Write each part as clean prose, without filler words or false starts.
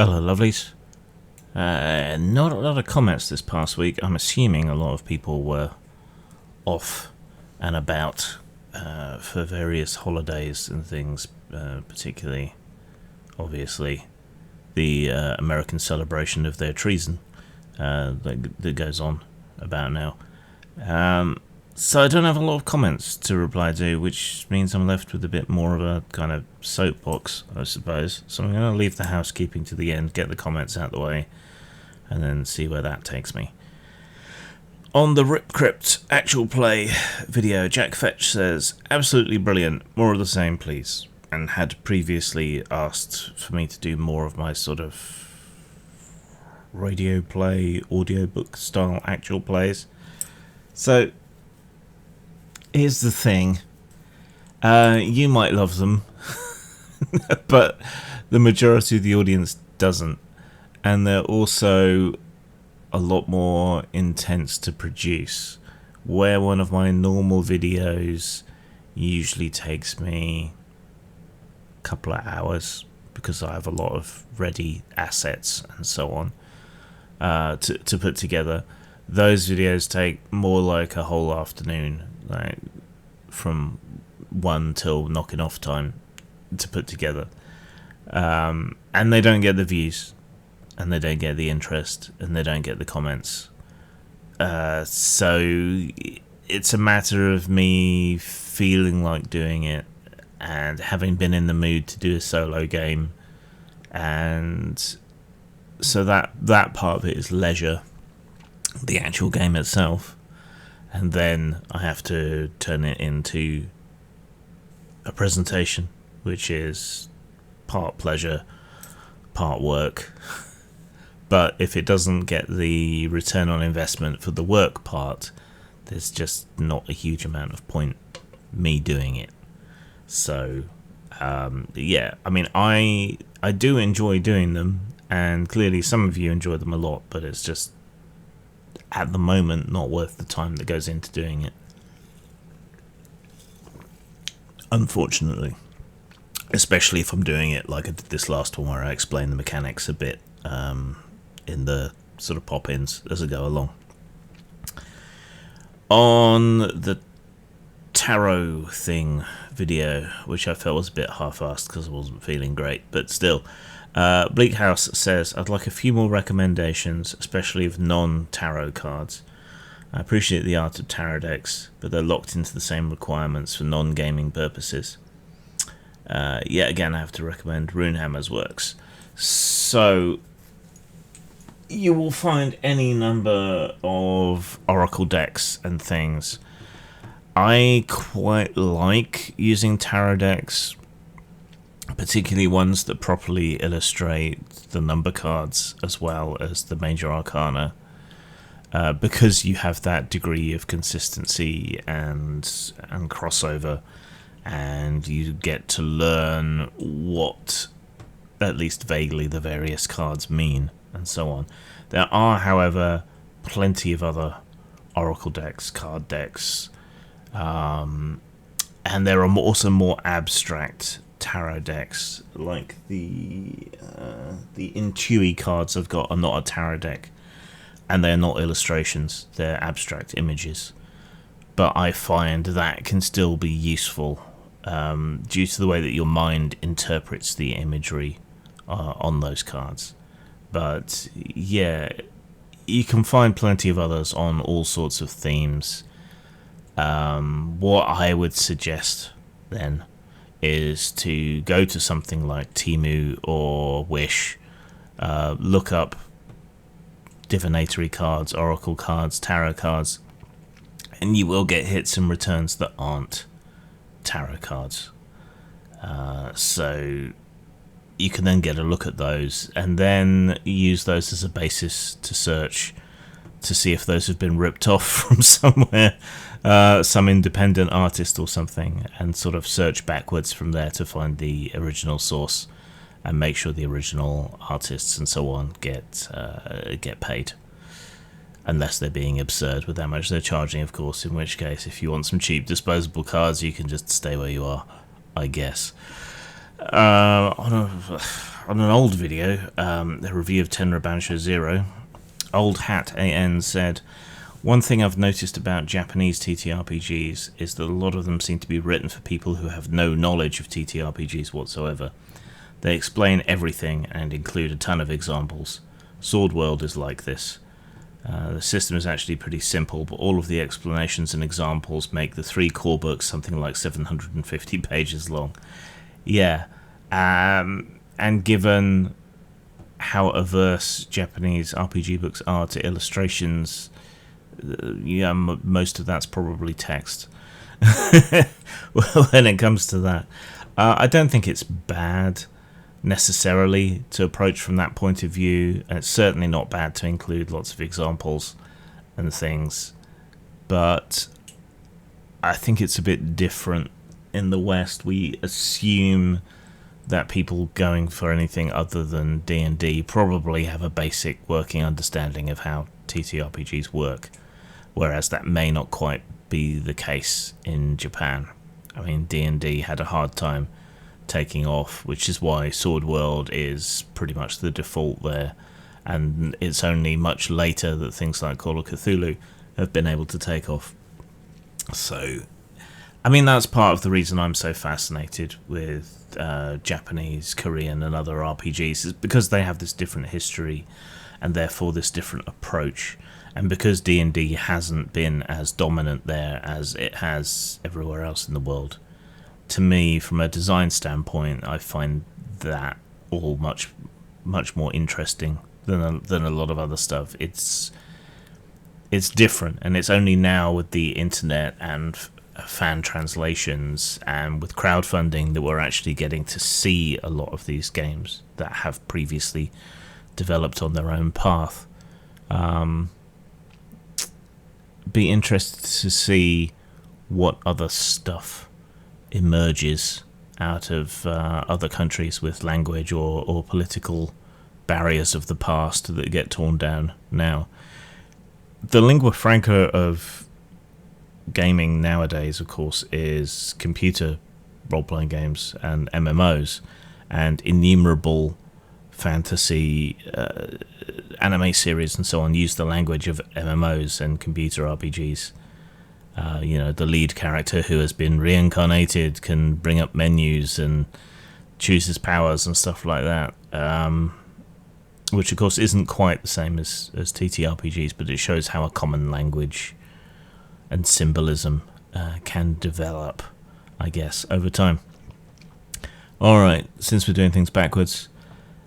Hello, lovelies. Not a lot of comments this past week. I'm assuming a lot of people were off and about for various holidays and things, particularly, obviously, the American celebration of their treason that goes on about now. So I don't have a lot of comments to reply to, which means I'm left with a bit more of a kind of soapbox, I suppose. So I'm going to leave the housekeeping to the end, get the comments out of the way, and then see where that takes me. On the Rip Crypt actual play video, Jack Fetch says, absolutely brilliant, more of the same please, and had previously asked for me to do more of my sort of radio play, audiobook style actual plays. So here's the thing, you might love them, but the majority of the audience doesn't, and they're also a lot more intense to produce, where one of my normal videos usually takes me a couple of hours because I have a lot of ready assets and so on to put together. Those videos take more like a whole afternoon, like from 1 till knocking off time to put together, and they don't get the views, and they don't get the interest, and they don't get the comments. So it's a matter of me feeling like doing it and having been in the mood to do a solo game, and so that part of it is leisure, the actual game itself, and then I have to turn it into a presentation, which is part pleasure, part work. But if it doesn't get the return on investment for the work part, there's just not a huge amount of point me doing it. So yeah, I mean, I do enjoy doing them, and clearly some of you enjoy them a lot, but it's just at the moment not worth the time that goes into doing it, unfortunately, especially if I'm doing it like I did this last one where I explained the mechanics a bit in the sort of pop-ins as I go along. On the tarot thing video, which I felt was a bit half-assed because I wasn't feeling great, but still, Bleak House says, I'd like a few more recommendations, especially of non-tarot cards. I appreciate the art of tarot decks, but they're locked into the same requirements for non-gaming purposes. Yet again, I have to recommend Runehammer's works. So you will find any number of Oracle decks and things. I quite like using tarot decks, particularly ones that properly illustrate the number cards as well as the major arcana, because you have that degree of consistency and crossover, and you get to learn what, at least vaguely, the various cards mean and so on. There are, however, plenty of other Oracle decks, card decks, and there are also more abstract tarot decks, like the Intui cards I've got are not a tarot deck, and they're not illustrations, they're abstract images, but I find that can still be useful due to the way that your mind interprets the imagery on those cards. But yeah, you can find plenty of others on all sorts of themes. What I would suggest then is to go to something like Temu or Wish, look up divinatory cards, oracle cards, tarot cards, and you will get hits and returns that aren't tarot cards. So you can then get a look at those and then use those as a basis to search to see if those have been ripped off from somewhere, some independent artist or something, and sort of search backwards from there to find the original source and make sure the original artists and so on get paid, unless they're being absurd with how much they're charging, of course, in which case if you want some cheap disposable cards you can just stay where you are, I guess. on an old video, a review of Tenra Bansho Zero, Old Hat AN said, "One thing I've noticed about Japanese TTRPGs is that a lot of them seem to be written for people who have no knowledge of TTRPGs whatsoever. They explain everything and include a ton of examples. Sword World is like this. The system is actually pretty simple, but all of the explanations and examples make the 3 core books something like 750 pages long." Yeah, and given how averse Japanese RPG books are to illustrations, most of that's probably text. Well, when it comes to that, I don't think it's bad necessarily to approach from that point of view, and it's certainly not bad to include lots of examples and things, but I think it's a bit different in the West. We assume that people going for anything other than D&D probably have a basic working understanding of how TTRPGs work, whereas that may not quite be the case in Japan. I mean, D&D had a hard time taking off, which is why Sword World is pretty much the default there, and it's only much later that things like Call of Cthulhu have been able to take off. So, I mean, that's part of the reason I'm so fascinated with Japanese, Korean and other RPGs, is because they have this different history and therefore this different approach, and because D&D hasn't been as dominant there as it has everywhere else in the world. To me, from a design standpoint, I find that all much more interesting than a lot of other stuff. It's different, and it's only now with the internet and fan translations and with crowdfunding that we're actually getting to see a lot of these games that have previously developed on their own path. Be interested to see what other stuff emerges out of other countries with language or political barriers of the past that get torn down now. The lingua franca of gaming nowadays, of course, is computer role-playing games and MMOs, and innumerable fantasy anime series and so on use the language of MMOs and computer RPGs. The lead character who has been reincarnated can bring up menus and choose his powers and stuff like that, which of course isn't quite the same as TTRPGs, but it shows how a common language and symbolism can develop, I guess, over time. Alright, since we're doing things backwards,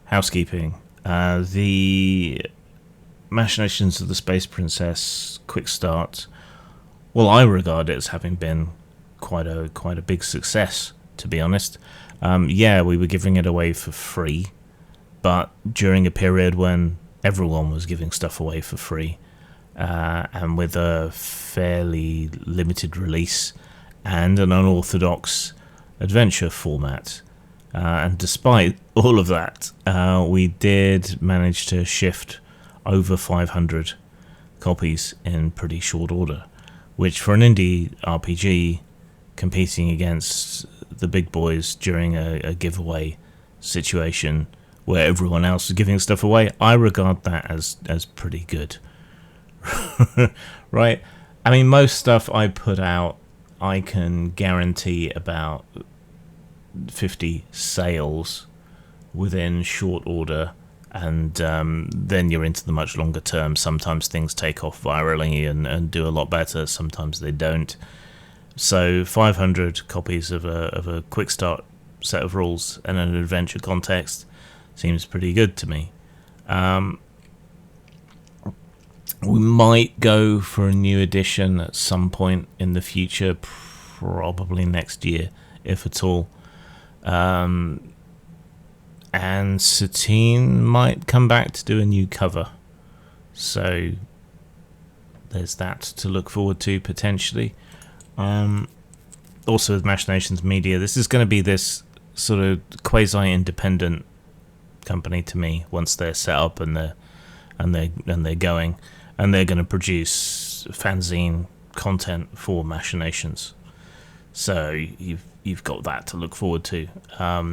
housekeeping. The Machinations of the Space Princess quick start, well, I regard it as having been quite a big success, to be honest. We were giving it away for free, but during a period when everyone was giving stuff away for free, and with a fairly limited release and an unorthodox adventure format. And despite all of that, we did manage to shift over 500 copies in pretty short order, which for an indie RPG competing against the big boys during a giveaway situation where everyone else is giving stuff away, I regard that as pretty good. Right? I mean, most stuff I put out, I can guarantee about 50 sales within short order, and then you're into the much longer term. Sometimes things take off virally and do a lot better, sometimes they don't. So 500 copies of a quick start set of rules and an adventure context seems pretty good to me. We might go for a new edition at some point in the future, probably next year, if at all. And Satine might come back to do a new cover. So there's that to look forward to, potentially. Also with Machinations Media, this is going to be this sort of quasi-independent company to me once they're set up and they're going, and they're going to produce fanzine content for Machinations. So you've got that to look forward to.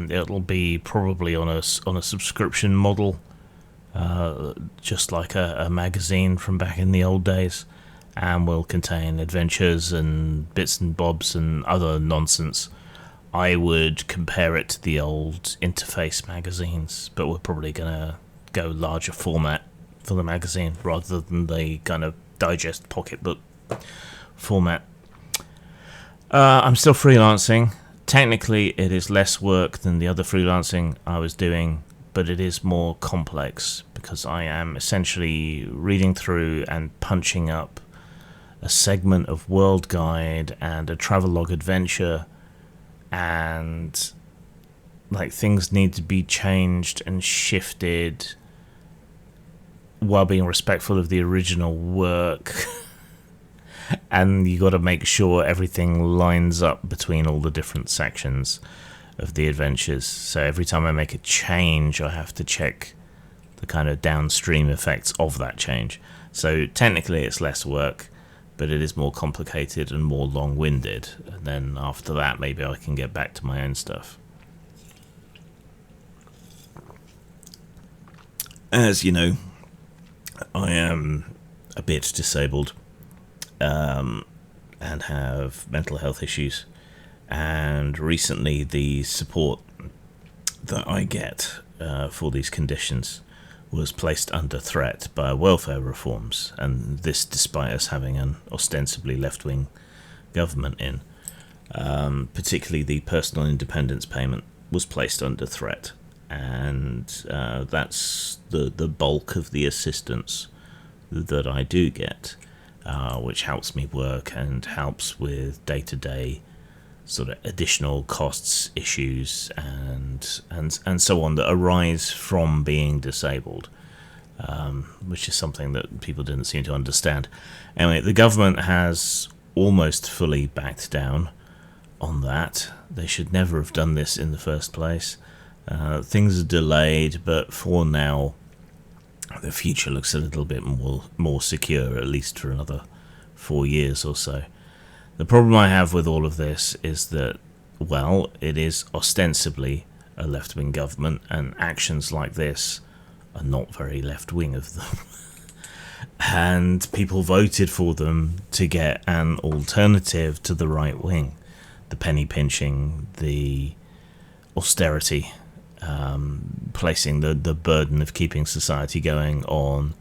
It'll be probably on a subscription model, just like a magazine from back in the old days, and will contain adventures and bits and bobs and other nonsense. I would compare it to the old Interface magazines, but we're probably going to go larger format for the magazine rather than the kind of digest pocketbook format. I'm still freelancing. Technically, it is less work than the other freelancing I was doing, but it is more complex because I am essentially reading through and punching up a segment of World Guide and a travelogue adventure, and like things need to be changed and shifted while being respectful of the original work. And you got to make sure everything lines up between all the different sections of the adventures. So every time I make a change, I have to check the kind of downstream effects of that change. So technically it's less work, but it is more complicated and more long-winded. And then after that, maybe I can get back to my own stuff. As you know, I am a bit disabled. And have mental health issues, and recently the support that I get for these conditions was placed under threat by welfare reforms, and this despite us having an ostensibly left-wing government in. Particularly the personal independence payment was placed under threat, and that's the bulk of the assistance that I do get. Which helps me work and helps with day-to-day sort of additional costs, issues, and so on that arise from being disabled, which is something that people didn't seem to understand. Anyway, the government has almost fully backed down on that. They should never have done this in the first place. Things are delayed, but for now, the future looks a little bit more secure, at least for another 4 years or so. The problem I have with all of this is that, well, it is ostensibly a left-wing government, and actions like this are not very left-wing of them. And people voted for them to get an alternative to the right wing. The penny pinching, the austerity, placing the burden of keeping society going on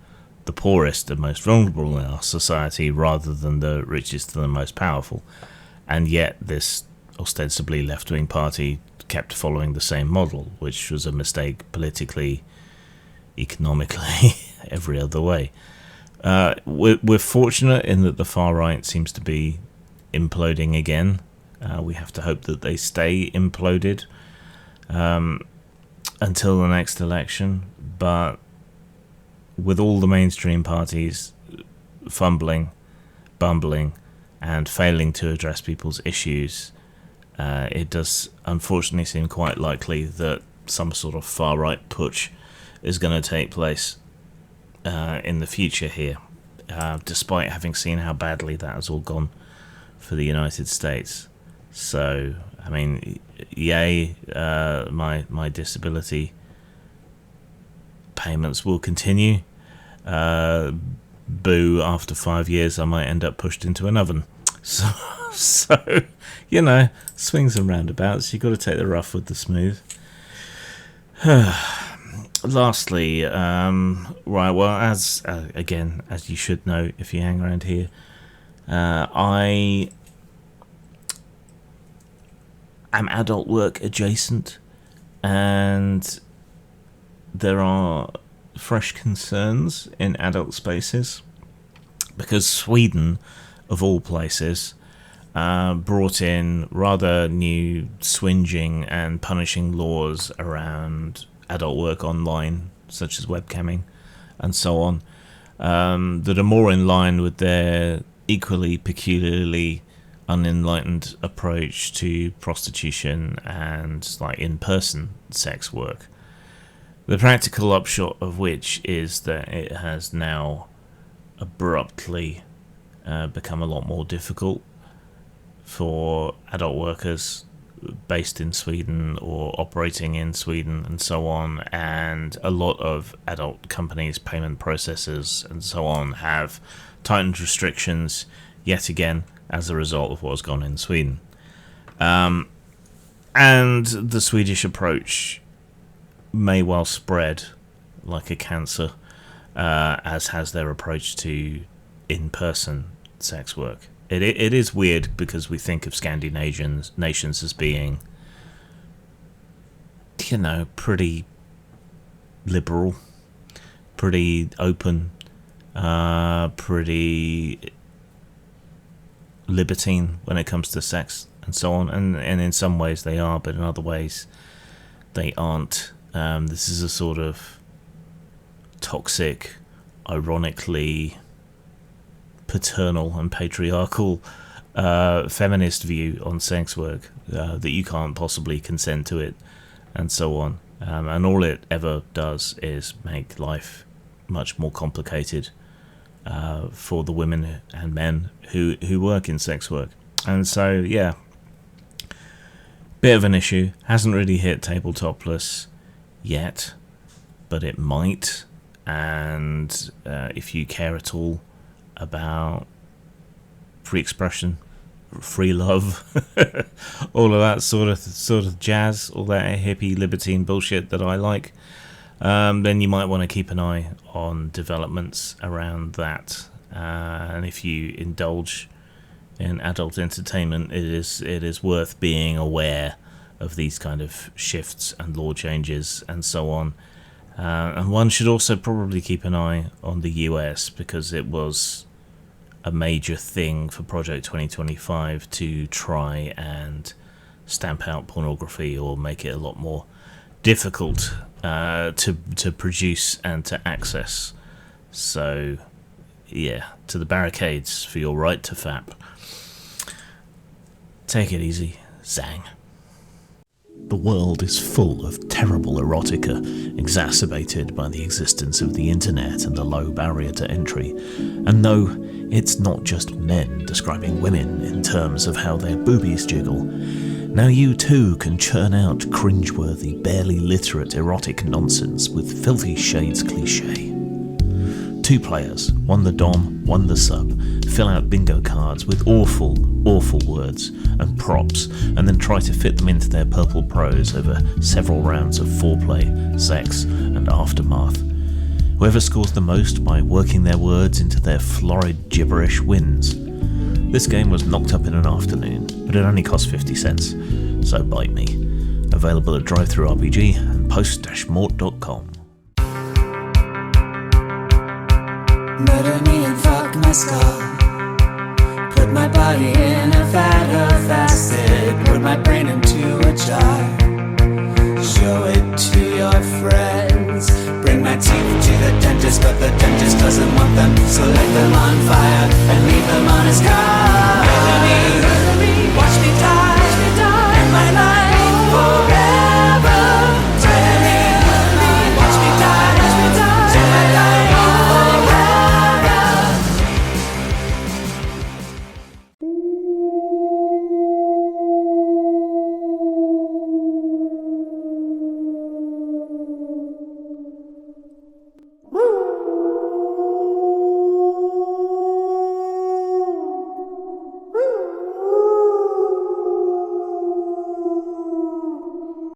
the poorest and most vulnerable in our society rather than the richest and the most powerful. And yet this ostensibly left-wing party kept following the same model, which was a mistake politically, economically, every other way. We're fortunate in that the far right seems to be imploding again. We have to hope that they stay imploded until the next election, but with all the mainstream parties fumbling, bumbling, and failing to address people's issues, it does unfortunately seem quite likely that some sort of far-right putsch is going to take place in the future here, despite having seen how badly that has all gone for the United States. So, I mean, yay, my disability payments will continue. Boo, after 5 years I might end up pushed into an oven. So you know, swings and roundabouts. You've got to take the rough with the smooth. Lastly, right, well, as again, as you should know if you hang around here, I am adult work adjacent, and there are fresh concerns in adult spaces because Sweden, of all places, brought in rather new swinging and punishing laws around adult work online, such as webcamming and so on, that are more in line with their equally peculiarly unenlightened approach to prostitution and like in-person sex work. The practical upshot of which is that it has now abruptly become a lot more difficult for adult workers based in Sweden or operating in Sweden and so on, and a lot of adult companies, payment processors and so on have tightened restrictions yet again as a result of what's gone in Sweden. And the Swedish approach may well spread like a cancer, as has their approach to in-person sex work. It is weird because we think of Scandinavian nations as being, pretty liberal, pretty open, pretty libertine when it comes to sex and so on. And in some ways they are, but in other ways they aren't. This is a sort of toxic, ironically paternal and patriarchal feminist view on sex work, that you can't possibly consent to it and so on, and all it ever does is make life much more complicated for the women and men who work in sex work. And so yeah, bit of an issue. Hasn't really hit Tabletopless yet, but it might. And if you care at all about free expression, free love, all of that sort of jazz, all that hippie libertine bullshit that I like, then you might want to keep an eye on developments around that. And if you indulge in adult entertainment, it is worth being aware of these kind of shifts and law changes and so on. And one should also probably keep an eye on the US, because it was a major thing for Project 2025 to try and stamp out pornography or make it a lot more difficult to produce and to access. So yeah, to the barricades for your right to fap. Take it easy, Zang. The world is full of terrible erotica, exacerbated by the existence of the internet and the low barrier to entry. And no, it's not just men describing women in terms of how their boobies jiggle. Now you too can churn out cringeworthy, barely literate erotic nonsense with filthy shades cliché. 2 players, one the dom, one the sub, fill out bingo cards with awful words and props, and then try to fit them into their purple prose over several rounds of foreplay, sex, and aftermath. Whoever scores the most by working their words into their florid gibberish wins. This game was knocked up in an afternoon, but it only cost 50 cents, so bite me. Available at DriveThruRPG and post-mort.com. Murder me and fuck my skull. Put my body in a vat of acid. Put my brain into a jar. Show it to your friends. Bring my teeth to the dentist, but the dentist doesn't want them. So light them on fire and leave them on his car. Murder me.